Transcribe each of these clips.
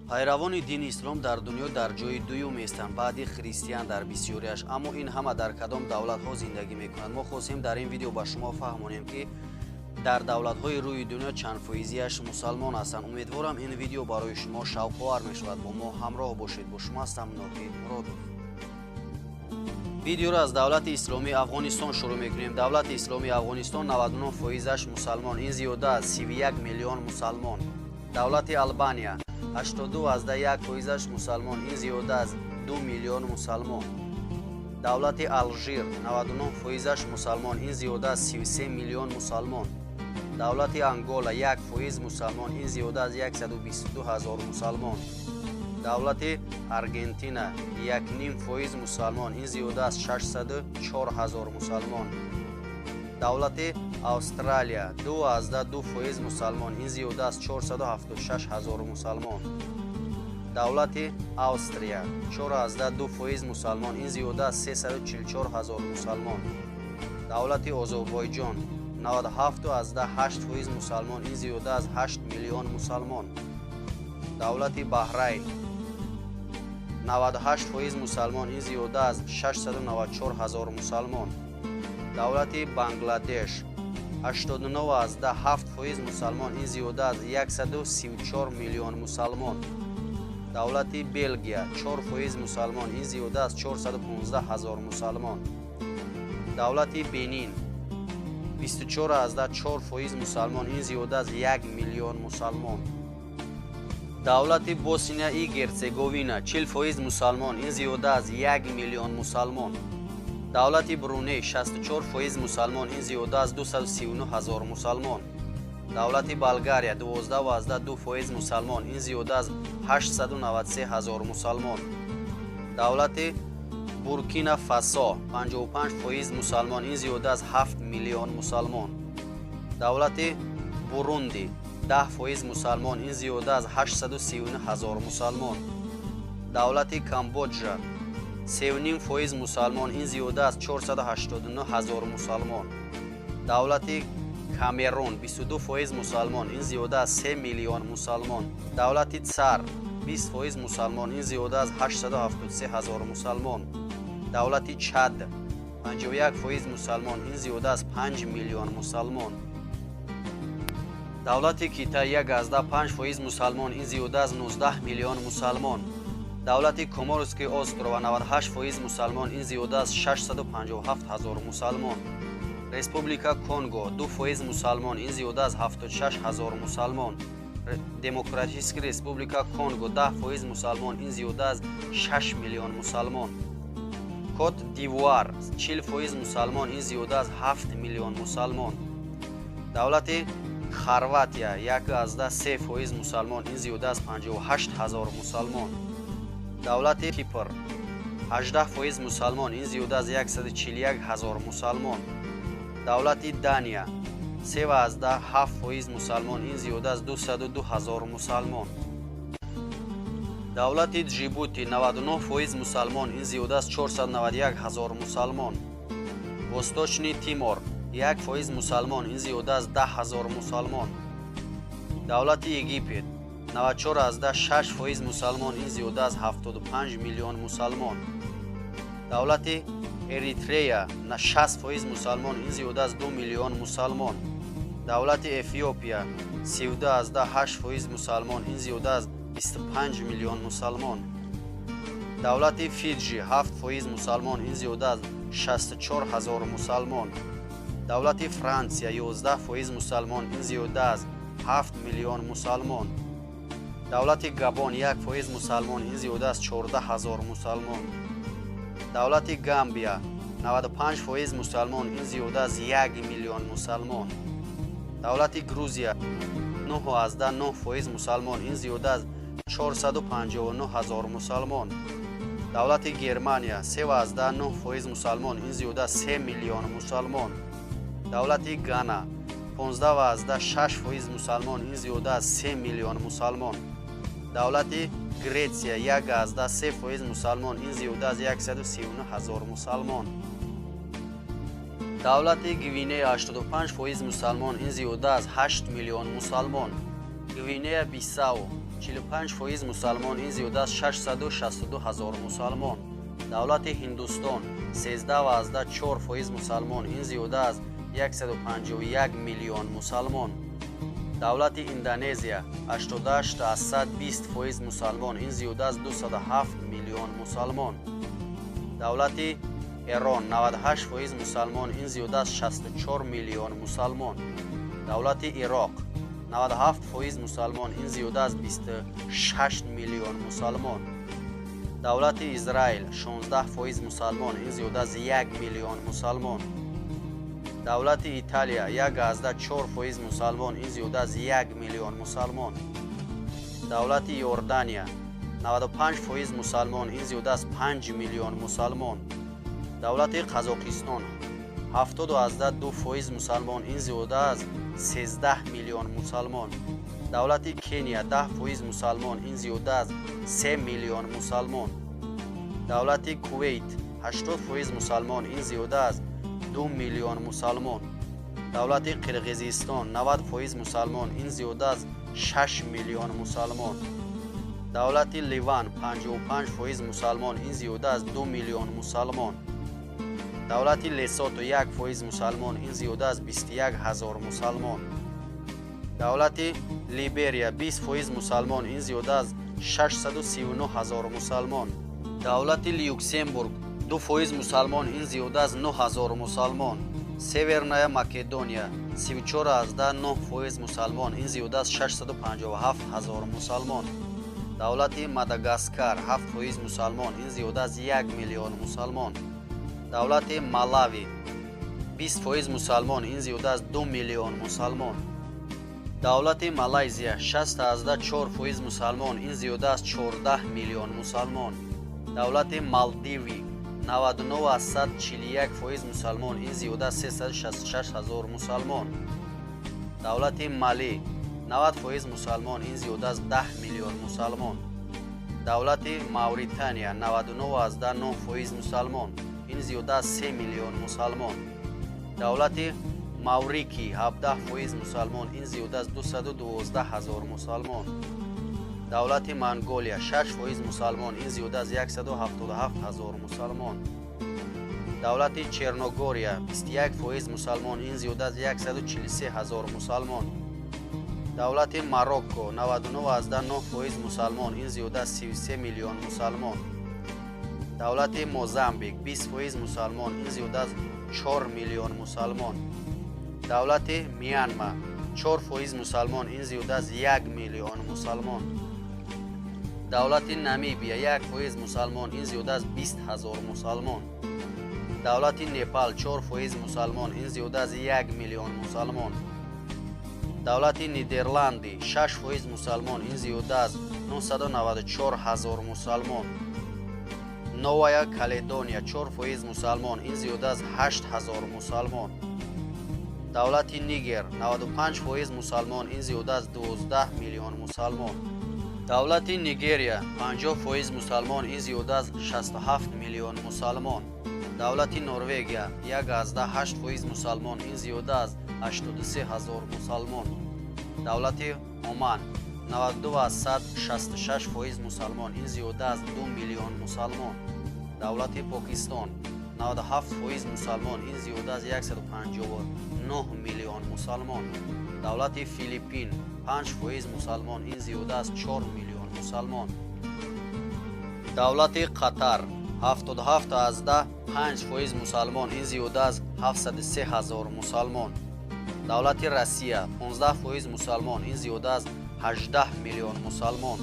пайравони дини ислом дар дунё дар ҷои дуюм местанд баъди христиан дар бисёриаш, аммо ин ҳама дар кадом давлатҳо зиндагӣ мекунанд? Мо хостем дар ин видео ба шумо фаҳмонем ки дар давлатҳои рӯи дунё чанд фоизияш мусалмон ҳастанд. Умедворам ин видео барои шумо шавқовар мешавад. Бо мо ҳамроҳ бошед. Бо шумо ҳастам Ноҳид Муродов. видеоро аз давлати исломии Афғонистон шурӯъ мекунем. Давлати исломии Афғонистон 99% мусалмон, ин зиёда аз 31 миллион мусалмон. Давлати Албания 82% мусалмон, ин зиёда аз 2 миллион мусалмон. Давлати Алжир 99% мусалмон, ин зиёда аз 33 миллион мусалмон. Давлати Ангола 1% мусалмон, ин зиёда аз 122 ҳазор мусалмон. Давлати Аргентина 1.5% мусалмон, ин зиёда аз 604 ҳазор мусалмон. Давлати Австралия 2.2% мусалмон, ин зиёда аз 476 ҳазор мусалмон. Давлати Австрия 4.2% мусалмон, ин зиёда аз 344 ҳазор мусалмон. Давлати Озарбойҷон 97.8% мусалмон, ин зиёда аз 8 миллион мусалмон. Давлати Баҳрайн 98% мусалмон, ин зиёда аз 694 ҳазор мусалмон. Давлати Бангладеш 89.7% мусалмон, ин зиёда аз 134 миллион мусалмон. Давлати Белгия 4% мусалмон, ин зиёда аз 415 ҳазор мусалмон. Давлати Бенин 24.4% мусалмон, ин зиёда аз 1 миллион мусалмон. давлати Босния и Герцеговина 40% мусалмон, ин зиёда аз 1 миллион мусалмон. давлати Бруней 64% мусалмон, ин зиёда аз 239 ҳазор мусалмон. давлати Болгария 12.2% мусалмон, ин зиёда аз 893 ҳазор мусалмон. давлати Буркина Фасо 55% мусалмон, ин зиёда аз 7 миллион мусалмон. давлати Бурунди 10% мусалмон, ин зиёда аз 839 ҳазор мусалмон. давлати Камбоҷа 3.5% мусалмон, ин зиёда аз 489 ҳазор мусалмон. давлати Камерун 22% мусалмон, ин зиёда аз 3 миллион мусалмон. давлати Цар 20% мусалмон, ин зиёда аз 873 ҳазор мусалмон. давлати Чад 51% мусалмон, ин зиёда аз 5 миллион мусалмон. давлати Китай 1.5% мусалмон, ин зиёда аз 19 миллион мусалмон. давлати Коморские острова 98% мусалмон, ин зиёда аз 657 ҳазор мусалмон. республика Конго 2% мусалмон, ин зиёда аз 76 ҳазор мусалмон. демократическая республика Конго 10% мусалмон, ин зиёда аз 6 миллион мусалмон. Кот д'Ивуар 40% мусалмон, ин зиёда аз 7 миллион мусалмон. давлати Хорватия 1.3% мусалмон, ин зиёда аз 58 ҳазор мусалмон. давлати Кипр 18% мусалмон, ин зиёда аз 141 ҳазор мусалмон. давлати Дания 3.7% мусалмон, ин зиёда аз 202 ҳазор мусалмон. давлати Ҷибути 99% мусалмон, ин зиёда аз 491 ҳазор мусалмон. восточни Тимор 1% мусалмон, ин зиёда аз 10 ҳазор мусалмон. давлати Египет 94.6% мусалмон, ин зиёда аз 75 миллион мусалмон. давлати Эритрея 60% мусалмон, ин зиёда аз 2 миллион мусалмон. давлати Эфиопия 32.8% мусалмон, ин зиёда аз 25 миллион мусалмон. давлати Фиджи 7% мусалмон, ин зиёда аз 64 ҳазор мусалмон. давлати Франсия 11% мусалмон, ин зиёда аз 7 миллион мусалмон. давлати Габон 1% мусалмон, ин зиёда аз 14 ҳазор мусалмон. давлати Гамбия 95% мусалмон, ин зиёда аз 1 миллион мусалмон. давлати Грузия 9.9% мусалмон, ин зиёда аз 459 ҳазор мусалмон. давлати Германия 3.9% мусалмон, ин зиёда аз 3 миллион мусалмон. давлати Гана 15.6% мусалмон, ин зиёда аз 3 миллион мусалмон. давлати Греция 1.3% мусалмон, ин зиёда аз 139 ҳазор мусалмон. давлати Гвинея 85% мусалмон, ин зиёда аз 8 миллион мусалмон. Гвинея Бисау 45% мусалмон, ин зиёда аз 662 ҳазор мусалмон. давлати ҳиндустон 13.4% мусалмон, ин зиёда аз 151 миллион мусалмон. давлати индонезия 88.120% мусалмон, ин зиёда аз 207 миллион мусалмон. давлати эрон 98% мусалмон, ин зиёда аз 64 миллион мусалмон. давлати ироқ 97% мусалмон, ин зиёда аз 26 миллион мусалмон. давлати израил 16% мусалмон, ин зиёда аз 1 миллион мусалмон. давлати италия 1.4% мусалмон, ин зиёда аз 1 миллион мусалмон. давлати йордания 95% мусалмон, ин зиёда аз 5 миллион мусалмон. давлати қазоқистон 72% мусалмон, ин зиёда аз 13 миллион мусалмон. давлати кения 10% мусалмон, ин зиёда аз 3 миллион мусалмон. давлати кувейт 80% мусалмон, ин зиёда аз 2 миллион мусалмон. давлати қирғизистон 90% мусалмон, ин зиёда аз 6 миллион мусалмон. давлати ливан 55% мусалмон, ин зиёда аз 2 миллион мусалмон. давлати лесото 1% мусалмон, ин зиёда аз 21 ҳазор мусалмон. давлати либерия 20% мусалмон, ин зиёда аз 639 ҳазор мусалмон. давлати люксембург 2% мусалмон, ин зиёда аз 9 ҳазор мусалмон. северная македония 34.9% мусалмон, ин зиёда аз 657 ҳазор мусалмон. давлати мадагаскар 7% мусалмон, ин зиёда аз 1 миллион мусалмон. давлати малави 20% мусалмон, ин зиёда аз 2 миллион мусалмон. давлати малайзия 64% мусалмон, ин зиёда аз 14 миллион мусалмон. давлати малдиви 99.41% мусалмон, ин зиёда аз 366 ҳазор мусалмон. давлати мали 90% мусалмон, ин зиёда аз 10 миллион мусалмон. давлати мавритания 99.9% мусалмон, ин зиёда аз 3 миллион мусалмон. давлати маврики 17% мусалмон, ин зиёда аз 212 ҳазор мусалмон. давлати монголия 6% мусалмон, ин зиёда аз 177 ҳазор мусалмон. давлати черногория 21% мусалмон, ин зиёда аз 143 ҳазор мусалмон. давлати марокко 99.9% мусалмон, ин зиёда аз 33 миллион мусалмон. давлати мозамбик 20% мусалмон, ин зиёда аз 4 миллион мусалмон. давлати миянма 4% мусалмон, ин зиёда аз 1 миллион мусалмон. давлати намибия 1% мусалмон, ин зиёда аз 20 ҳазор мусалмон. давлати непал 4% мусалмон, ин зиёда аз 1 миллион мусалмон. давлати нидерланди 6% мусалмон, ин зиёда аз 994 ҳазор мусалмон. новая каледония 4% мусалмон, ин зиёда аз 8 ҳазор мусалмон. давлати нигер 95% мусалмон, ин зиёда аз 12 миллион мусалмон. давлати нигерия 50% мусалмон, ин зиёда аз 67 миллион мусалмон. давлати норвегия 1.8% мусалмон, ин зиёда аз 83 ҳазор мусалмон. давлати оман 92.66% мусалмон, ин зиёда аз 2 миллион мусалмон. давлати покистон 97% мусалмон, ин зиёда аз 159 миллион мусалмон. давлати филиппин 5% мусалмон, ин зиёда аз 4 миллион мусалмон. давлати қатар 77.5% мусалмон, ин зиёда аз 703 ҳазор мусалмон. давлати россия 15% мусалмон, ин зиёда аз 18 миллион мусалмон.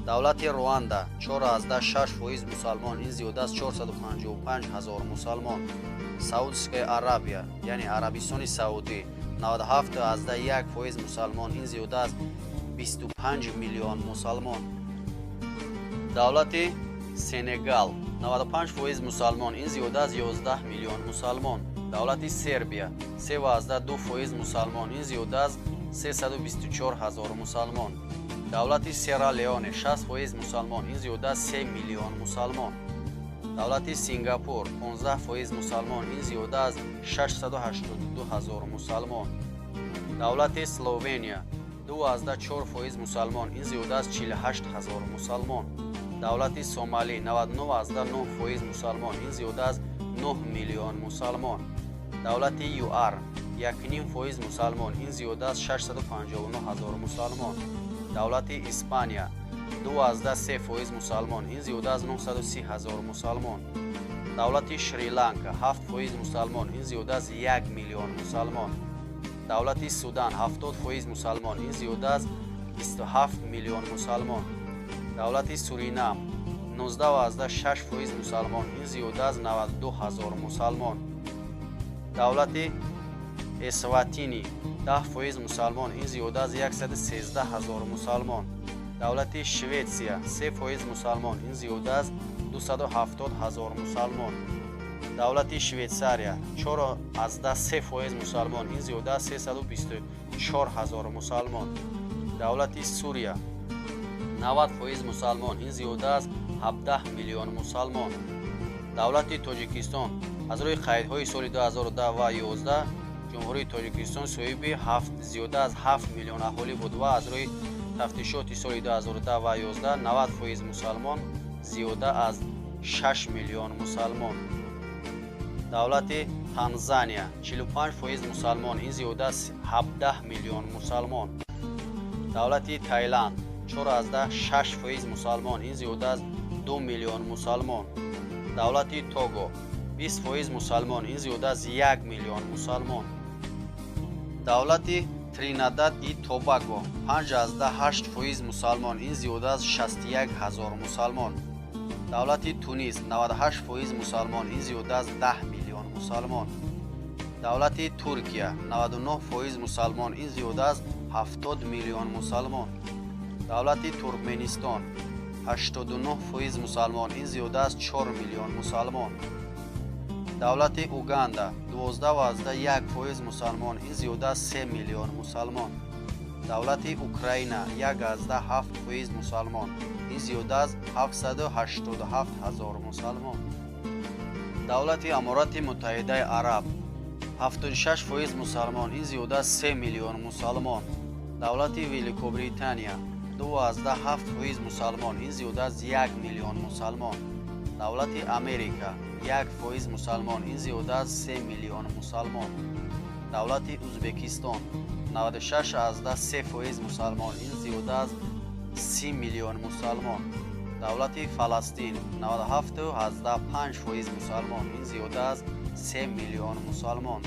давлати руанда 4.6% мусалмон, ин зиёда аз 455 ҳазор мусалмон. саудская аравия яъне арабистони саудӣ 97.1% мусалмон, ин зиёда аз 25 миллион мусалмон. давлати сенегал 95% мусалмон, ин зиёда аз 11 миллион мусалмон. давлати сербия 3.2% мусалмон, ин зиёда аз 324 ҳазор мусалмон. давлати сера-леоне 6% мусалмон, ин зиёда аз 3 миллион мусалмон. давлати сингапур 15% мусалмон, ин зиёда аз 682 ҳазор мусалмон. давлати словения 12.4% мусалмон. Ин зиёда аз 48,000 мусалмон. Давлати Сомалӣ 99.9% мусалмон. Ин зиёда аз 9 миллион мусалмон. Давлати ЮАР 1.5% мусалмон. Ин зиёда аз 659,000 мусалмон. Давлати Испания 12.3% мусалмон. Ин зиёда аз 930,000 мусалмон. Давлати Шри-Ланка 7% мусалмон. Ин зиёда аз 1 миллион мусалмон. Давлати Судан 70% мусалмон. Ин зиёда аз 27 миллион мусалмон. Давлати Суринам 19.6% мусалмон. Ин зиёда аз 92,000 мусалмон. Давлати Эсватини 10% мусалмон. Ин зиёда аз 113,000 мусалмон. Давлати Шветсия 3% мусалмон. Ин зиёда аз 270,000 мусалмон. Давлати Швейтсария 4.3% мусалмон. Ин зиёда аз 324,000 мусалмон. Давлати Сурия 90% мусалмон. Ин зиёда аз 17 миллион мусалмон. Давлати Тоҷикистон аз рӯи қайдҳои соли 2010 ва 2011 ҷумҳурии Тоҷикистон соҳиби зиёда аз 7 миллион аҳолӣ буд ва аз рӯи тафтишоти соли 2010 ва 2011 90% мусалмон зиёда аз 6 миллион мусалмон. Давлати Танзания 45% мусалмон. Ин зиёда аз 17 миллион мусалмон. Давлати Таиланд 4.6% мусалмон. Ин зиёда аз 2 миллион мусалмон. Давлати Того 20% мусалмон. Ин зиёда аз 1 миллион мусалмон. Давлати Тринидад и Тобаго 5.8% мусалмон. Ин зиёда аз 61,000 мусалмон. Давлати Тунис 98% мусалмон. Ин зиёда аз 10 миллион мусалмон. Давлати Туркия 99% мусалмон. Ин зиёда аз 70 миллион мусалмон. Давлати Туркменистон 89% мусалмон. Ин зиёда аз 4 миллион мусалмон. Давлати Уганда 12.1% мусалмон. Ин зиёда аз 3 миллион мусалмон. Давлати Украина 1.7% мусалмон. Ин зиёда аз 787,000 мусалмон. Давлати Аморати Муттаҳидаи Араб 76% мусалмон. Ин зиёда аз 3 миллион мусалмон. Давлати Великобритания 2.7% мусалмон. Ин зиёда аз 1 миллион мусалмон. Давлати Америка 1% мусалмон. Ин зиёда аз 3 миллион мусалмон. Давлати Узбекистон 96.3% мусалмон. Ин зиёда аз 30 миллион мусалмон. Давлати Фаластин 97.5% мусалмон. Ин зиёда аз 3 миллион мусалмон.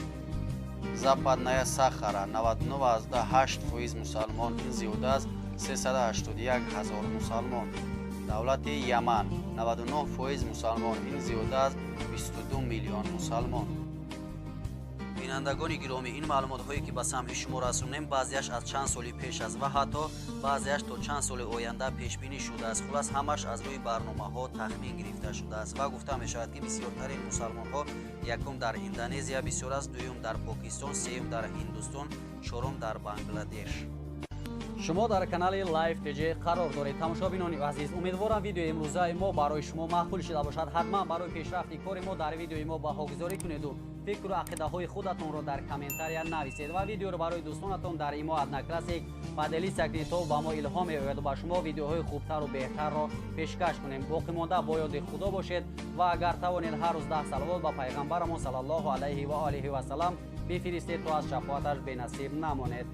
Западная Сахара 99.8% мусалмон. Ин зиёда аз 381,000 мусалмон. Давлати Яман 99% мусалмон. Ин зиёда аз 22 миллион мусалмон. бинандагони гиромӣ, ин маълумотҳое ки ба самъи шумо расонем баъзеаш аз чанд соли пеш аст ва ҳатто баъзеаш то чанд соли оянда пешбинӣ шудааст. хулас ҳамаш аз рӯи барномаҳо тахмин гирифта шудааст ва гуфта мешавад ки бисёртарин мусалмонҳо якум дар Индонезия бисёр аст, дуюм дар Покистон, сеюм дар Ҳиндустон, чорум дар Бангладеш. шумо дар канали Live TG қарор доред. тамошобинони азиз, умедворам видеои имрӯзаи мо барои шумо маъқул шуда бошад. ҳатман барои пешрафти кори мо дар видеои мо баҳогузорӣ кунеду фикру ақидаҳои худатонро дар комментария нависед ва видеоро барои дӯстонатон дар имо одноклассник поделиться кунед то ба мо илҳом меояд ба шумо видеоҳои хубтару беҳтарро пешкаш кунем. боқимонда бо ёди худо бошед ва агар тавонед ҳар рӯз 10 салавот ба пайғамбарамон саллаллоҳу алайҳи ва олиҳи васалам бифиристед то аз шафоаташ бенасиб намонед.